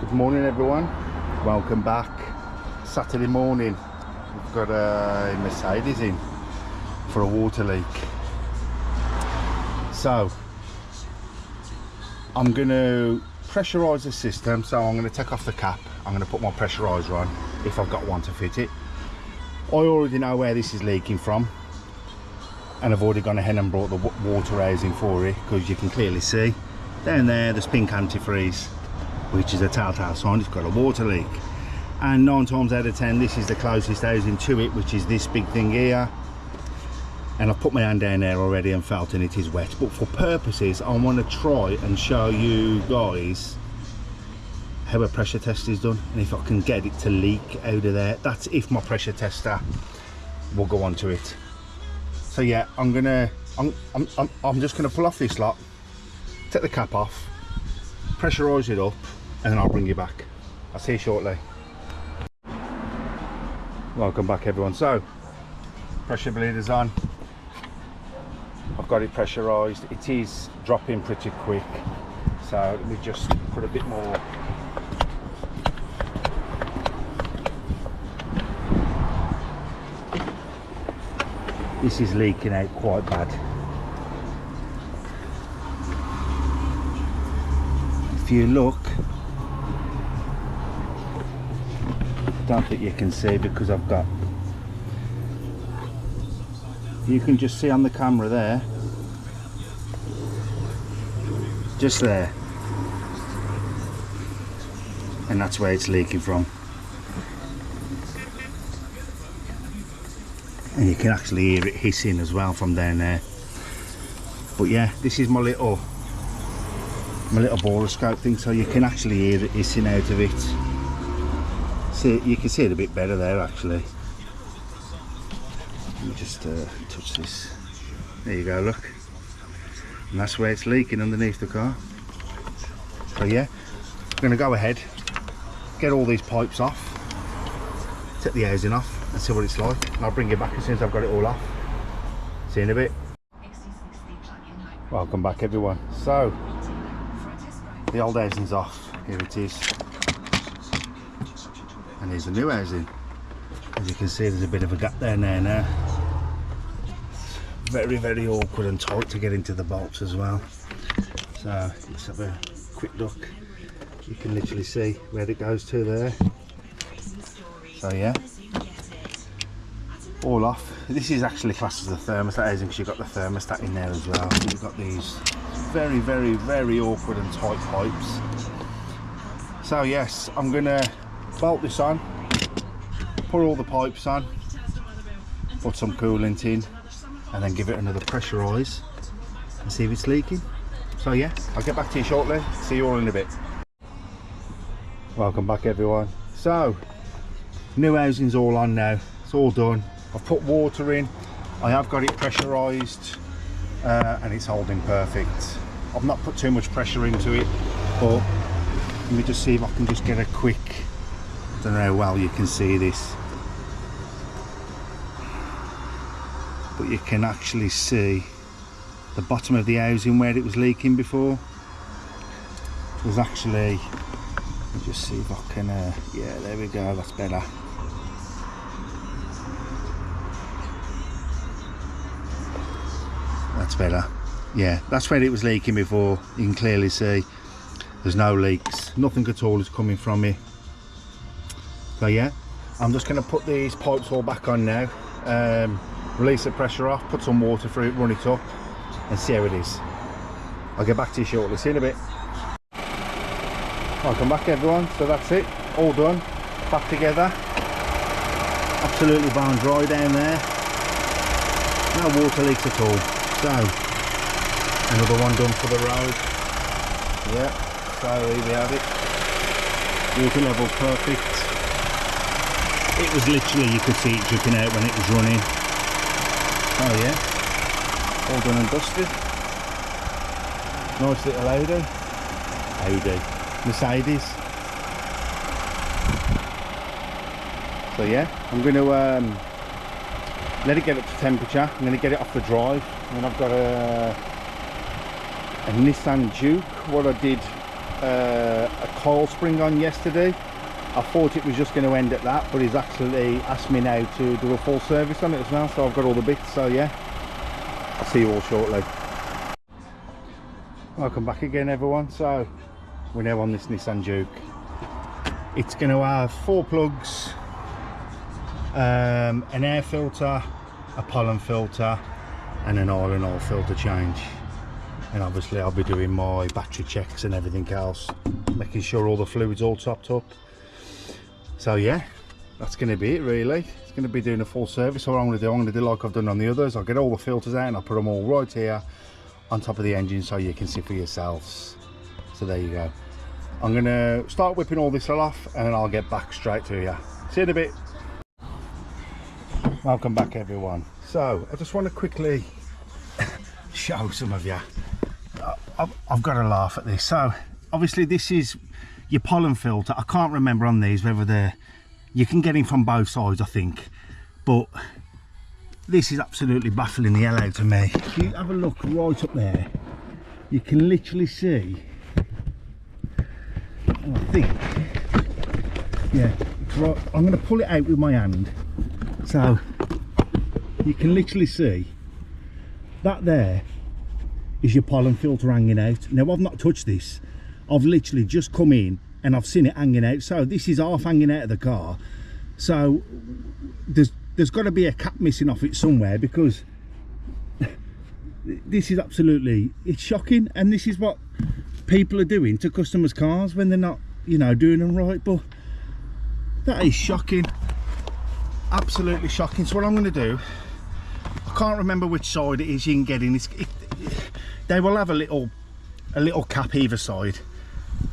Good morning everyone, welcome back. Saturday morning, we've got a Mercedes in for a water leak. So I'm going to pressurise the system, so I'm going to take off the cap, I'm going to put my pressuriser on if I've got one to fit it. I already know where this is leaking from, and I've already gone ahead and brought the water housing for it, because you can clearly see down there there's pink antifreeze, which is a telltale sign it's got a water leak. And 9 times out of 10 this is the closest housing to it, which is this big thing here. And I've put my hand down there already and felt, and it is wet. But for purposes, I want to try and show you guys how a pressure test is done, and if I can get it to leak out of there. That's if my pressure tester will go onto it. So yeah, I'm just gonna pull off this lot, take the cap off, pressurise it up, and then I'll bring you back. I'll see you shortly. Welcome back everyone. So pressure bleeder's on, I've got it pressurised. It is dropping pretty quick, so let me just put a bit more. This is leaking out quite bad. If you look, I don't think you can see because I've got, you can just see on the camera there, just there, and that's where it's leaking from. And you can actually hear it hissing as well from down there. But yeah, this is my little boroscope thing, so you can actually hear it hissing out of it. See, you can see it a bit better there actually. Let me just touch this. There you go, look. And that's where it's leaking, underneath the car. So yeah, I'm going to go ahead, get all these pipes off, take the housing off and see what it's like, and I'll bring you back as soon as I've got it all off. See you in a bit. Welcome back everyone. So the old housing's off, here it is, and here's the new housing. As you can see, there's a bit of a gap there now. It's very awkward and tight to get into the bolts as well. So let's have a quick look. You can literally see where it goes to there. So yeah, all off. This is actually classed as a thermostat housing because you've got the thermostat in there as well. So you've got these very awkward and tight pipes. So yes, I'm gonna bolt this on, put all the pipes on, put some coolant in, and then give it another pressurise and see if it's leaking. So yeah, I'll get back to you shortly. See you all in a bit. Welcome back everyone. So new housing's all on now, it's all done. I've put water in, I have got it pressurised, and it's holding perfect. I've not put too much pressure into it, but let me just see if I can just get a quick, I don't know how well you can see this, but you can actually see the bottom of the housing where it was leaking before. There's actually, let me just see if I can, yeah, there we go, that's better. That's better. Yeah, that's where it was leaking before. You can clearly see there's no leaks, nothing at all is coming from it. So yeah, I'm just going to put these pipes all back on now, release the pressure off, put some water through it, run it up, and see how it is. I'll get back to you shortly. See you in a bit. Welcome back everyone. So that's it, all done, back together, absolutely bone dry down there, no water leaks at all. So another one done for the road. Yeah, so here we have it, water level perfect. It was literally, you could see it dripping out when it was running. Oh yeah, all done and dusted. Nice little Audi Mercedes. So yeah, I'm going to let it get up to temperature. I'm going to get it off the drive, and then I've got a Nissan Juke. What I did a coil spring on yesterday. I thought it was just going to end at that, but he's actually asked me now to do a full service on it as well, so I've got all the bits. So yeah, I'll see you all shortly. Welcome back again, everyone. So we're now on this Nissan Juke. It's going to have 4 plugs, an air filter, a pollen filter and an oil and oil filter change. And obviously I'll be doing my battery checks and everything else, making sure all the fluids all topped up. So yeah, that's going to be it really. It's going to be doing a full service. So what I'm going to do like I've done on the others, I'll get all the filters out and I'll put them all right here on top of the engine so you can see for yourselves. So there you go. I'm going to start whipping all this all off and then I'll get back straight to you. See you in a bit. Welcome back, everyone. So I just want to quickly show some of you. I've got to laugh at this. So obviously this is your pollen filter. I can't remember on these whether you can get in from both sides, I think, but this is absolutely baffling the hell out of me. If you have a look right up there, you can literally see, I think, yeah, right, I'm going to pull it out with my hand, so you can literally see that there is your pollen filter hanging out. Now I've not touched this, I've literally just come in and I've seen it hanging out. So this is half hanging out of the car, so there's got to be a cap missing off it somewhere, because this is absolutely, it's shocking. And this is what people are doing to customers' cars when they're not, you know, doing them right. But that is shocking, absolutely shocking. So what I'm going to do, I can't remember which side it is you can get in. They will have a little cap either side.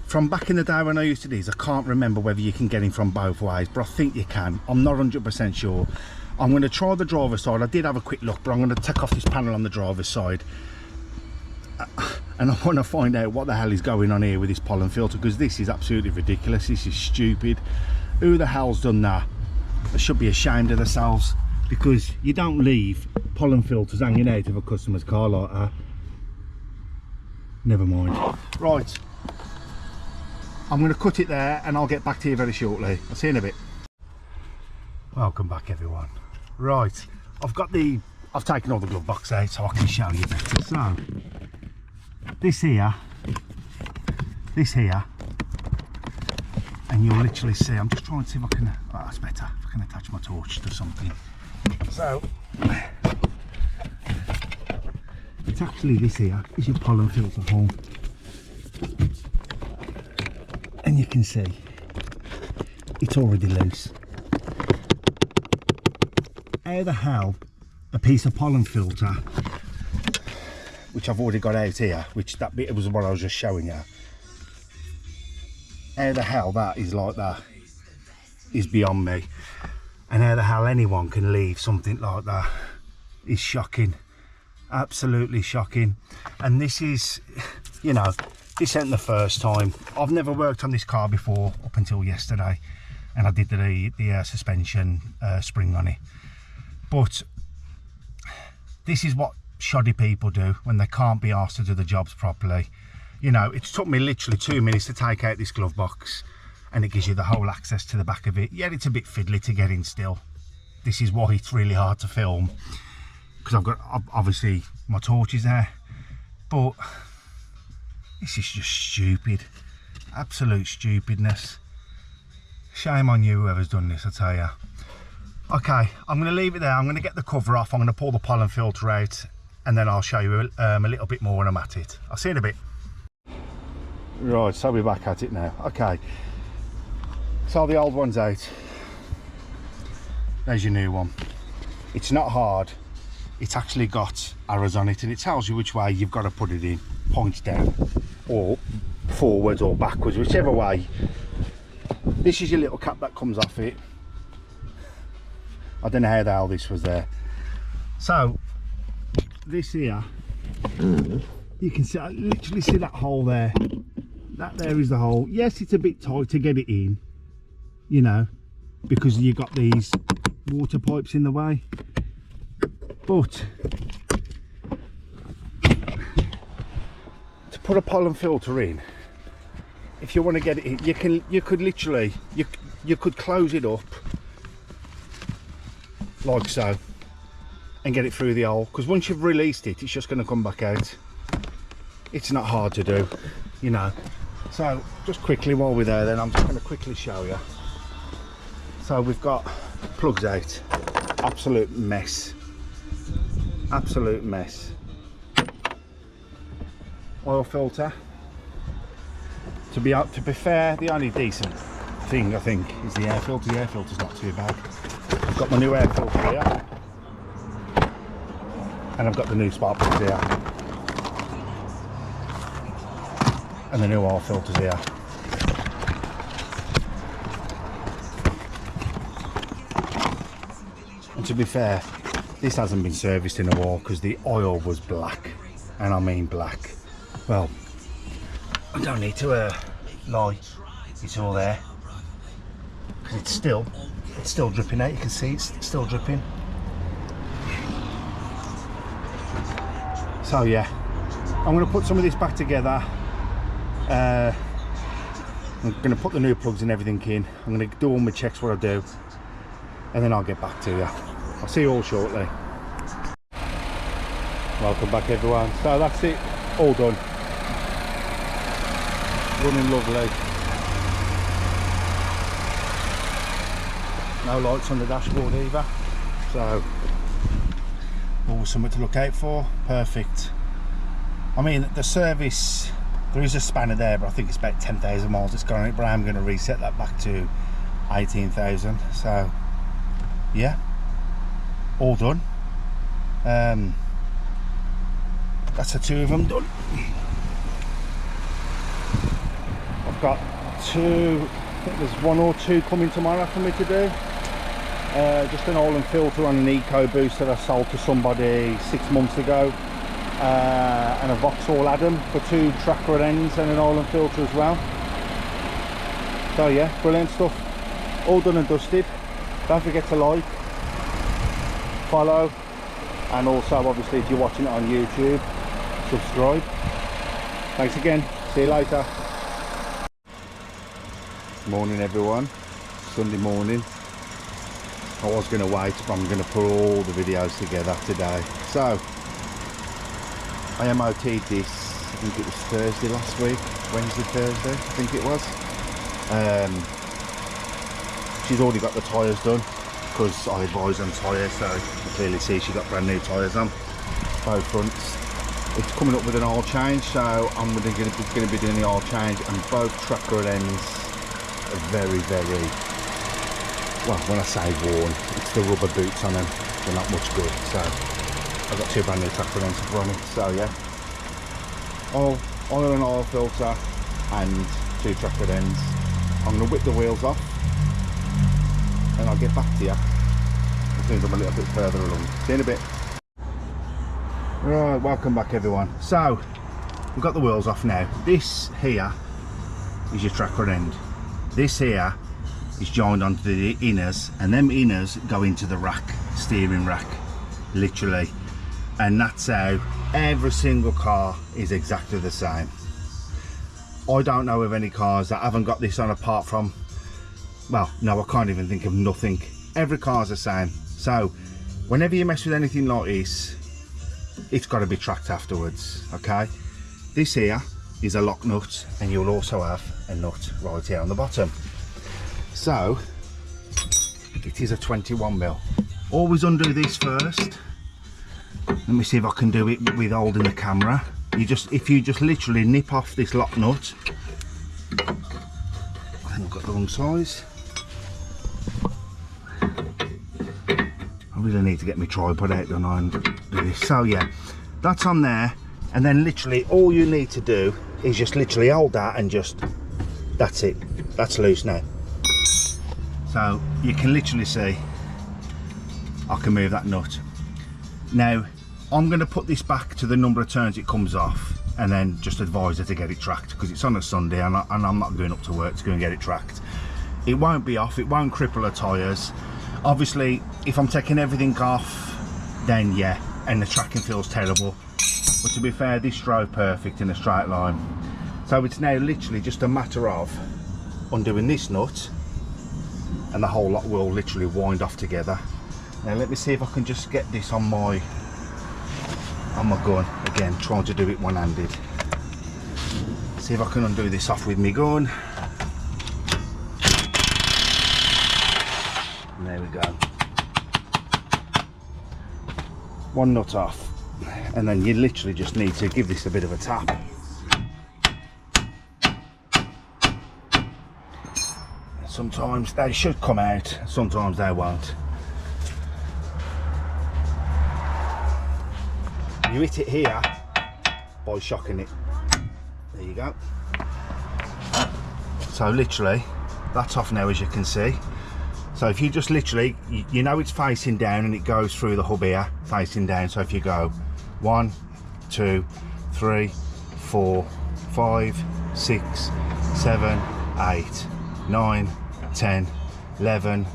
From back in the day when I used to do these, I can't remember whether you can get in from both ways, but I think you can. I'm not 100% sure. I'm going to try the driver's side. I did have a quick look, but I'm going to take off this panel on the driver's side, and I want to find out what the hell is going on here with this pollen filter, because this is absolutely ridiculous. This is stupid. Who the hell's done that? They should be ashamed of themselves, because you don't leave pollen filters hanging out of a customer's car like that. Never mind. Right, I'm going to cut it there and I'll get back to you very shortly. I'll see you in a bit. Welcome back, everyone. Right, I've taken all the glove box out so I can show you better. So this here, and you'll literally see, I'm just trying to see if I can, oh, that's better, if I can attach my torch to something. So it's actually, this here is your pollen filter hole, and you can see it's already loose. How the hell a piece of pollen filter, which I've already got out here, which that bit was what I was just showing you, how the hell that is like that is beyond me. And how the hell anyone can leave something like that is shocking, absolutely shocking. And this is, you know, this ain't the first time. I've never worked on this car before up until yesterday, and I did the suspension spring on it. But this is what shoddy people do when they can't be asked to do the jobs properly. You know, it took me literally 2 minutes to take out this glove box, and it gives you the whole access to the back of it. Yeah, it's a bit fiddly to get in still. This is why it's really hard to film, because I've got obviously my torches there. But this is just stupid, absolute stupidness. Shame on you, whoever's done this, I tell you. Okay, I'm going to leave it there. I'm going to get the cover off. I'm going to pull the pollen filter out, and then I'll show you a little bit more when I'm at it. I'll see you in a bit. Right, so we're back at it now. Okay, so the old one's out. There's your new one. It's not hard. It's actually got arrows on it, and it tells you which way you've got to put it in. Points down, or forwards or backwards, whichever way. This is your little cap that comes off it. I don't know how the hell this was there. So this here, you can see, I literally see that hole there. That there is the hole. Yes, it's a bit tight to get it in, you know, because you've got these water pipes in the way. But to put a pollen filter in, if you want to get it, you could literally, you could close it up like so and get it through the hole, because once you've released it, it's just going to come back out. It's not hard to do, you know. So just quickly while we're there, then I'm just going to quickly show you. So we've got plugs out, absolute mess, absolute mess. Oil filter. To be fair, the only decent thing I think is the air filter. The air filter's not too bad. I've got my new air filter here, and I've got the new spark plugs here, and the new oil filters here. And to be fair, this hasn't been serviced in a while because the oil was black, and I mean black. Well, I don't need to lie, it's all there, because it's still dripping out. You can see it's still dripping. So yeah, I'm going to put some of this back together. I'm going to put the new plugs and everything in. I'm going to do all my checks, what I do, and then I'll get back to you. I'll see you all shortly. Welcome back everyone. So that's it, all done. Running lovely. No lights on the dashboard either, so always something to look out for. Perfect. I mean, the service, there is a spanner there, but I think it's about 10,000 miles it's gone on it, but I'm going to reset that back to 18,000. So yeah, all done. That's the two of them done. I've got two, I think there's one or two coming tomorrow for me to do. Just an oil and filter on an eco boost that I sold to somebody 6 months ago, and a Vauxhall Adam for 2 tracker ends and an oil and filter as well. So yeah, brilliant stuff, all done and dusted. Don't forget to like, follow, and also obviously if you're watching it on YouTube, subscribe. Thanks again, see you later. Morning everyone, Sunday morning. I was going to wait, but I'm going to put all the videos together today. So I MOT'd this, I think it was Thursday last week, Wednesday, Thursday I think it was. She's already got the tyres done because I advise on tyres, so you can clearly see she got brand new tyres on both fronts. It's coming up with an oil change, so I'm going to be doing the oil change, and both tracker ends are very, well, when I say worn, it's the rubber boots on them, they're not much good. So I've got 2 brand new tracker ends running. So yeah, oil and oil filter and 2 tracker ends. I'm going to whip the wheels off and I'll get back to you as soon as I'm a little bit further along. See you in a bit. Right, welcome back everyone. So we've got the wheels off now. This here is your tracker end. This here is joined onto the inners, and them inners go into the rack, steering rack, literally. And that's how every single car is exactly the same. I don't know of any cars that haven't got this on, apart from, well, no, I can't even think of nothing. Every car's the same. So whenever you mess with anything like this, it's got to be tracked afterwards. Okay, this here is a lock nut, and you'll also have a nut right here on the bottom. So it is a 21mm. Always undo this first. Let me see if I can do it with holding the camera. If you just literally nip off this lock nut. I think I've got the wrong size. I really need to get my tripod out, don't I, and do this. So yeah, that's on there, and then literally all you need to do is just literally hold that and just, that's it, that's loose now. So you can literally see I can move that nut. Now I'm going to put this back to the number of turns it comes off, and then just advise her to get it tracked, because it's on a Sunday and I'm not going up to work to go and get it tracked. It won't be off, it won't cripple the tyres. Obviously if I'm taking everything off, then yeah, and the tracking feels terrible, but to be fair, this drove perfect in a straight line. So it's now literally just a matter of undoing this nut and the whole lot will literally wind off together. Now let me see if I can just get this on my gun again, trying to do it one-handed. See if I can undo this off with my gun. And there we go. One nut off, and then you literally just need to give this a bit of a tap. Sometimes they should come out, sometimes they won't. You hit it here by shocking it. There you go. So literally, that's off now, as you can see. So if you just literally, you know it's facing down and it goes through the hub here, facing down. So if you go 1, 2, 3, 4, 5, 6, 7, 8, 9, 10, 11,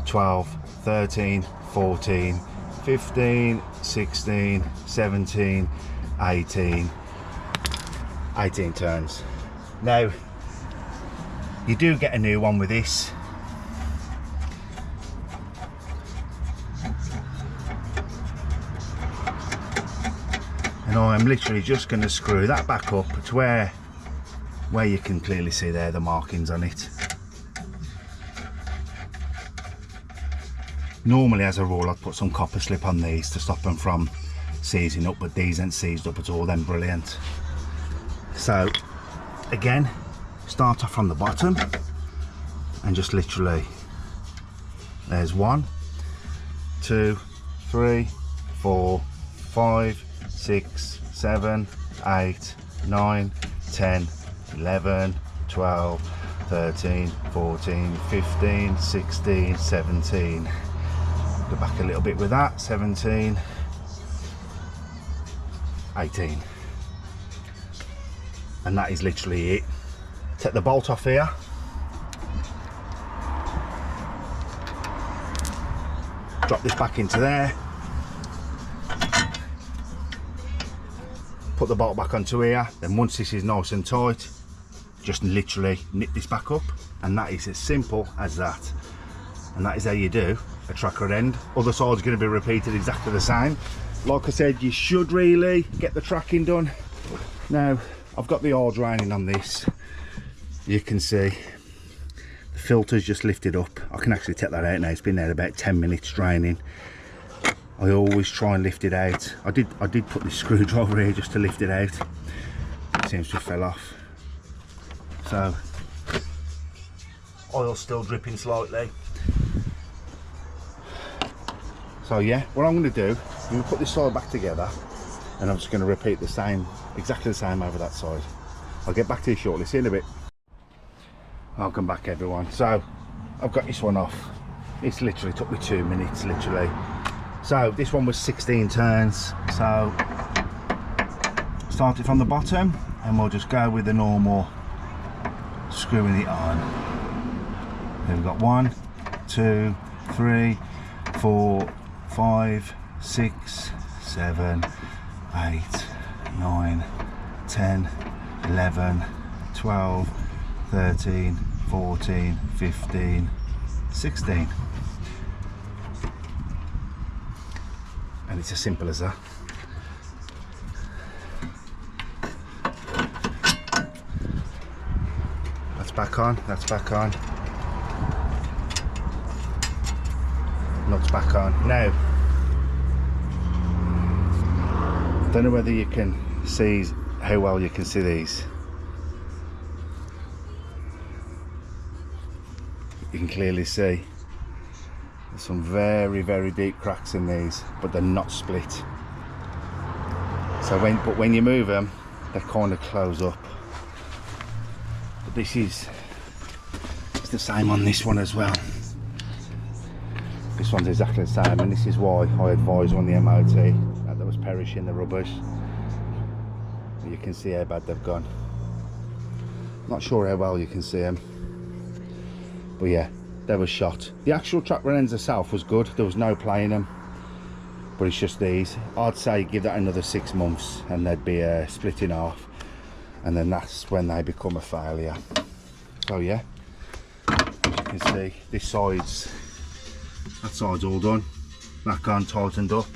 12, 13, 14, 15, 16, 17, 18 turns. Now you do get a new one with this. And I'm literally just going to screw that back up to where you can clearly see there the markings on it. Normally, as a rule, I'd put some copper slip on these to stop them from seizing up, but these ain't seized up at all, then brilliant. So again, start off from the bottom and just literally, there's 1, 2, 3, 4, 5, 6, 7, 8, 9, 10, 11, 12, 13, 14, 15, 16, 17. Go back a little bit with that, 17, 18. And that is literally it. Take the bolt off here. Drop this back into there. Put the bolt back onto here. Then once this is nice and tight, just literally nip this back up. And that is as simple as that. And that is how you do a tracker end. Other side's going to be repeated exactly the same. Like I said, you should really get the tracking done. Now, I've got the oil draining on this. You can see the filter's just lifted up. I can actually take that out now. It's been there about 10 minutes draining. I always try and lift it out. I did put this screwdriver here just to lift it out. It seems to have fell off. So, oil's still dripping slightly. So yeah, what I'm going to do, I'm going to put this side back together and I'm just going to repeat the same, exactly the same over that side. I'll get back to you shortly, see you in a bit. Welcome back everyone. So I've got this one off. It's literally took me 2 minutes, literally. So this one was 16 turns. So start it from the bottom and we'll just go with the normal screwing it on. Then we've got 1, 2, 3, 4, 5, 6, 7, 8, 9, 10, 11, 12, 13, 14, 15, 16. And it's as simple as that. That's back on, that's back on. Nuts back on. Now, I don't know whether you can see how well you can see these. You can clearly see there's some very, very deep cracks in these, but they're not split. So when you move them, they kind of close up. But this is, it's the same on this one as well. This one's exactly the same, and this is why I advise on the MOT that there was perishing the rubbers. You can see how bad they've gone. Not sure how well you can see them, but yeah, they were shot. The actual tracker ends itself was good, there was no play in them, but it's just these. I'd say give that another 6 months and they'd be split in half, and then that's when they become a failure. So yeah, you can see this side's, that side's all done, that gone tightened up,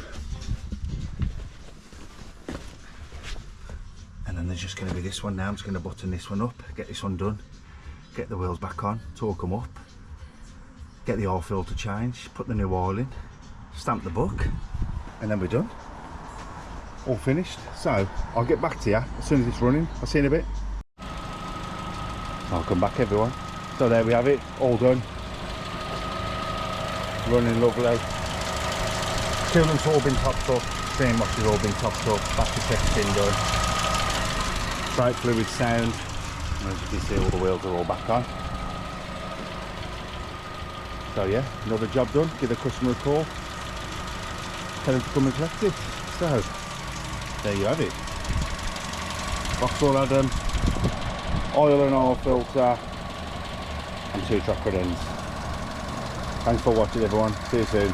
and then there's just going to be this one now. I'm just going to button this one up, get this one done, get the wheels back on, torque them up, get the oil filter changed, put the new oil in, stamp the book, and then we're done. All finished. So I'll get back to you as soon as it's running. I'll see you in a bit. I'll come back, everyone. So there we have it, all done. Running lovely. Coolant's all been topped up, steam washer's all been topped up, battery check's been done. Brake fluid sound, and as you can see all the wheels are all back on. So yeah, another job done. Give the customer a call, tell him to come and collect it. So there you have it. Vauxhall Adam, oil and oil filter, and 2 track ends. Thanks for watching, everyone. See you soon.